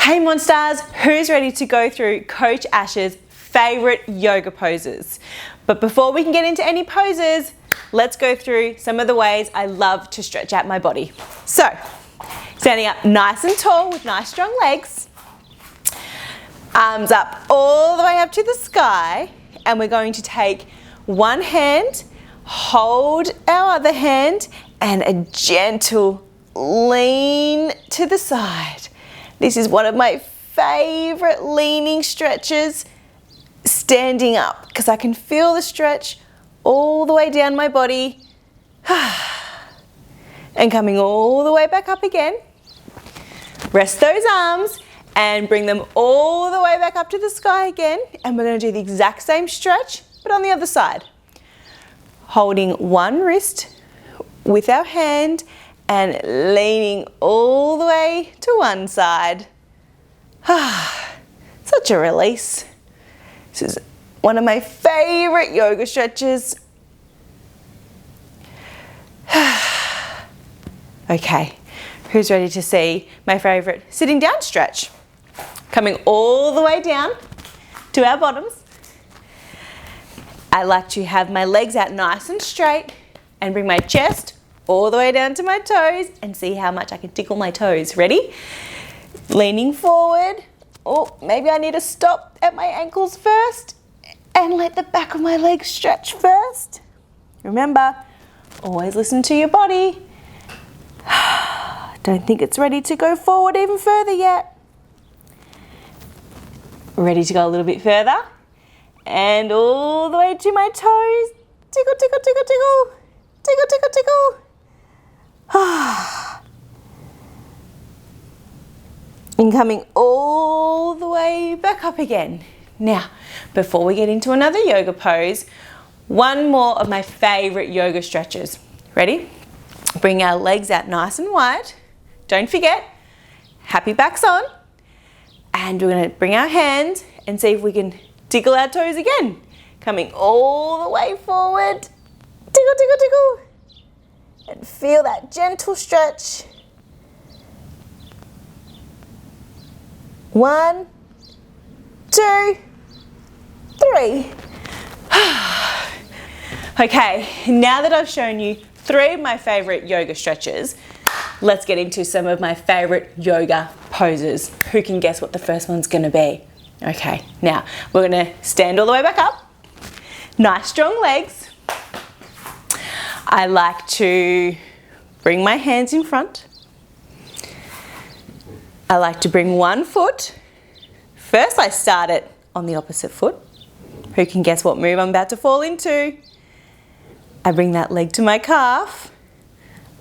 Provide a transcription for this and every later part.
Hey Monstars, who's ready to go through Coach Ash's favourite yoga poses? But before we can get into any poses, let's go through some of the ways I love to stretch out my body. So, standing up nice and tall with nice strong legs, arms up all the way up to the sky, and we're going to take one hand, hold our other hand, and a gentle lean to the side. This is one of my favourite leaning stretches, standing up, because I can feel the stretch all the way down my body and coming all the way back up again. Rest those arms and bring them all the way back up to the sky again, and we're going to do the exact same stretch but on the other side. Holding one wrist with our hand and leaning all the way to one side. Such a release. This is one of my favourite yoga stretches. Okay, who's ready to see my favourite sitting down stretch? Coming all the way down to our bottoms. I like to have my legs out nice and straight and bring my chest all the way down to my toes and see how much I can tickle my toes. Ready? Leaning forward. Oh, maybe I need to stop at my ankles first and let the back of my legs stretch first. Remember, always listen to your body. Don't think it's ready to go forward even further yet. Ready to go a little bit further. And all the way to my toes. Tickle, tickle, tickle, tickle. Tickle, tickle, tickle. And coming all the way back up again. Now, before we get into another yoga pose, one more of my favourite yoga stretches. Ready? Bring our legs out nice and wide. Don't forget, happy back's on. And we're going to bring our hands and see if we can tickle our toes again. Coming all the way forward. Tickle, tickle, tickle. And feel that gentle stretch. 1, 2, 3. Okay, now that I've shown you 3 of my favourite yoga stretches, let's get into some of my favourite yoga poses. Who can guess what the first one's going to be? Okay, now we're going to stand all the way back up. Nice strong legs. I like to bring my hands in front. I like to bring one foot. First I start it on the opposite foot. Who can guess what move I'm about to fall into? I bring that leg to my calf.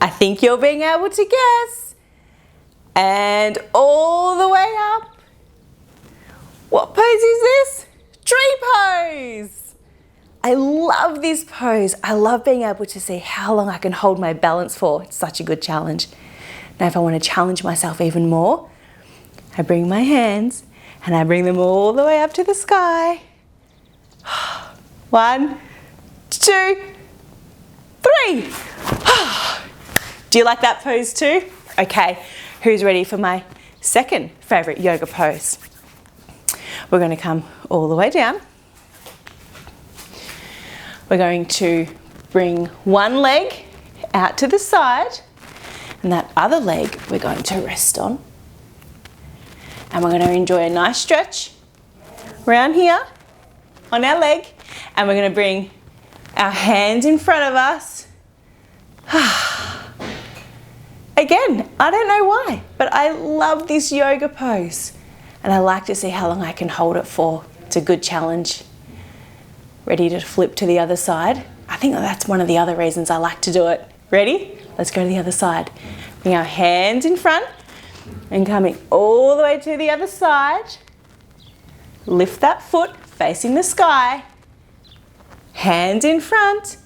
I think you're being able to guess. And all the way up. What pose is this? Tree pose. I love this pose. I love being able to see how long I can hold my balance for. It's such a good challenge. Now if I want to challenge myself even more, I bring my hands and I bring them all the way up to the sky. 1, 2, 3. Do you like that pose too? Okay, who's ready for my second favourite yoga pose? We're going to come all the way down. We're going to bring one leg out to the side and that other leg we're going to rest on. And we're going to enjoy a nice stretch around here on our leg, and we're going to bring our hands in front of us. Again, I don't know why, but I love this yoga pose and I like to see how long I can hold it for. It's a good challenge. Ready to flip to the other side? I think that's one of the other reasons I like to do it. Ready? Let's go to the other side. Bring our hands in front and coming all the way to the other side. Lift that foot facing the sky. Hands in front.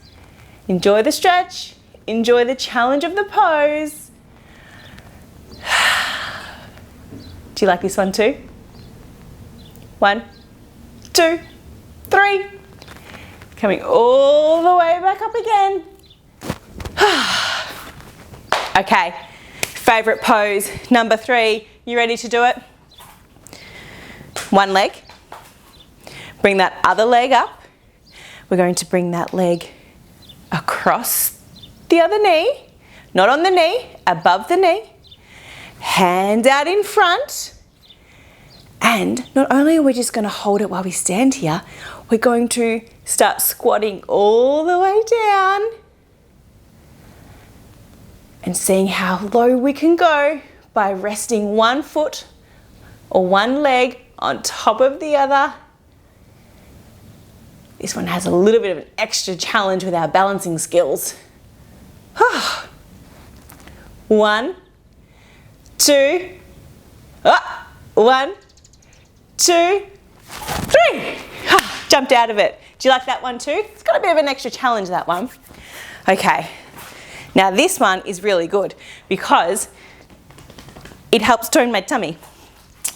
Enjoy the stretch. Enjoy the challenge of the pose. Do you like this one too? 1, 2, 3. Coming all the way back up again. Okay, favourite pose, number 3. You ready to do it? One leg. Bring that other leg up. We're going to bring that leg across the other knee, not on the knee, above the knee. Hand out in front. And not only are we just going to hold it while we stand here, we're going to start squatting all the way down and seeing how low we can go by resting one foot or one leg on top of the other. This one has a little bit of an extra challenge with our balancing skills. 1, 2, 1, 2, 3. Jumped out of it. Do you like that one too? It's got a bit of an extra challenge, that one. Okay, now this one is really good because it helps tone my tummy.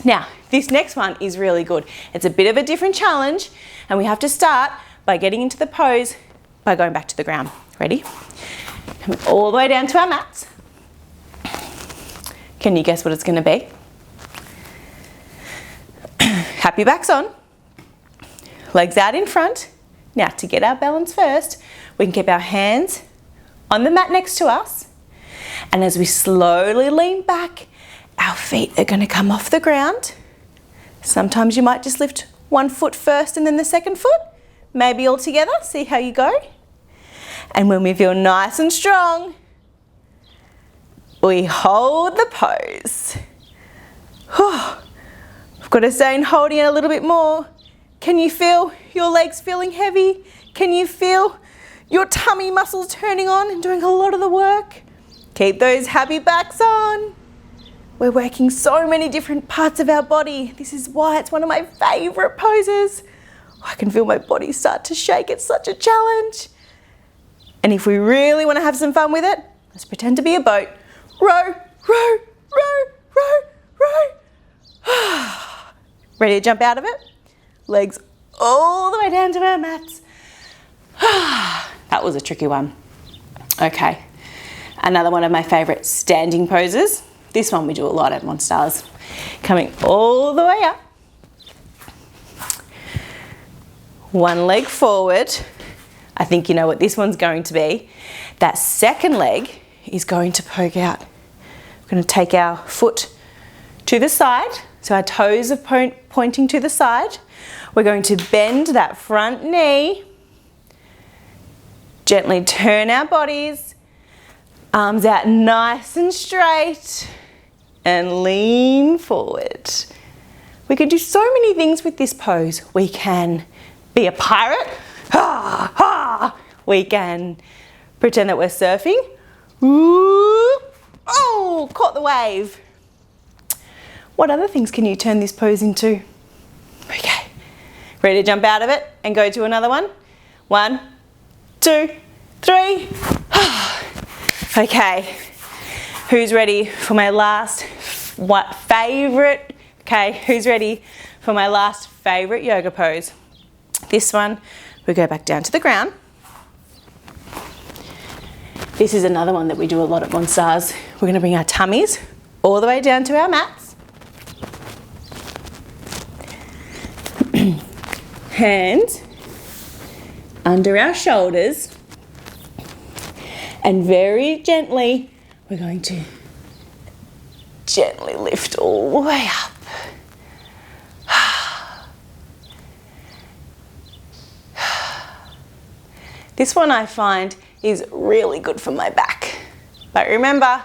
Now, this next one is really good. It's a bit of a different challenge, and we have to start by getting into the pose by going back to the ground. Ready? Coming all the way down to our mats. Can you guess what it's going to be? Happy back's on. Legs out in front. Now, to get our balance first, we can keep our hands on the mat next to us. And as we slowly lean back, our feet are going to come off the ground. Sometimes you might just lift one foot first and then the second foot. Maybe all together. See how you go. And when we feel nice and strong, we hold the pose. I've got to stay and holding it a little bit more. Can you feel your legs feeling heavy? Can you feel your tummy muscles turning on and doing a lot of the work? Keep those happy backs on. We're working so many different parts of our body. This is why it's one of my favourite poses. I can feel my body start to shake. It's such a challenge. And if we really want to have some fun with it, let's pretend to be a boat. Row, row, row, row, row. Ready to jump out of it? Legs all the way down to our mats. That was a tricky one. Okay, another one of my favourite standing poses. This one we do a lot at Monstars. Coming all the way up. One leg forward. I think you know what this one's going to be. That second leg is going to poke out. We're going to take our foot to the side, so our toes are pointing to the side. We're going to bend that front knee, gently turn our bodies, arms out nice and straight, and lean forward. We could do so many things with this pose. We can be a pirate. We can pretend that we're surfing. Ooh. Oh, caught the wave. What other things can you turn this pose into? Okay, ready to jump out of it and go to another one? 1, 2, 3. Okay, who's ready for my last favourite? Okay, who's ready for my last favourite yoga pose? This one, we go back down to the ground. This is another one that we do a lot at Monstars. We're going to bring our tummies all the way down to our mats. Hands under our shoulders. And very gently, we're going to gently lift all the way up. This one I find is really good for my back. But remember,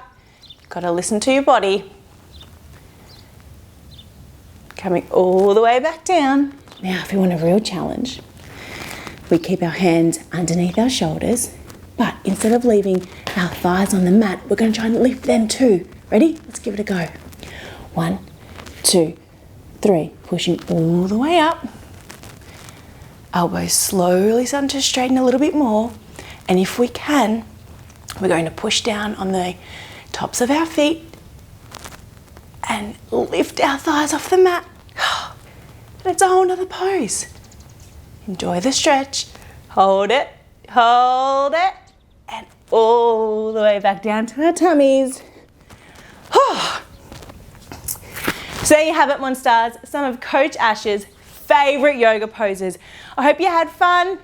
you've got to listen to your body. Coming all the way back down. Now, if you want a real challenge, we keep our hands underneath our shoulders, but instead of leaving our thighs on the mat, we're going to try and lift them too. Ready? Let's give it a go. 1, 2, 3. Pushing all the way up. Elbows slowly starting to straighten a little bit more. And if we can, we're going to push down on the tops of our feet and lift our thighs off the mat. And it's a whole nother pose. Enjoy the stretch. Hold it, and all the way back down to our tummies. So So there you have it, Monstars, some of Coach Ash's favourite yoga poses. I hope you had fun.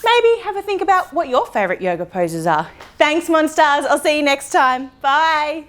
Maybe have a think about what your favourite yoga poses are. Thanks, Monstars. I'll see you next time. Bye.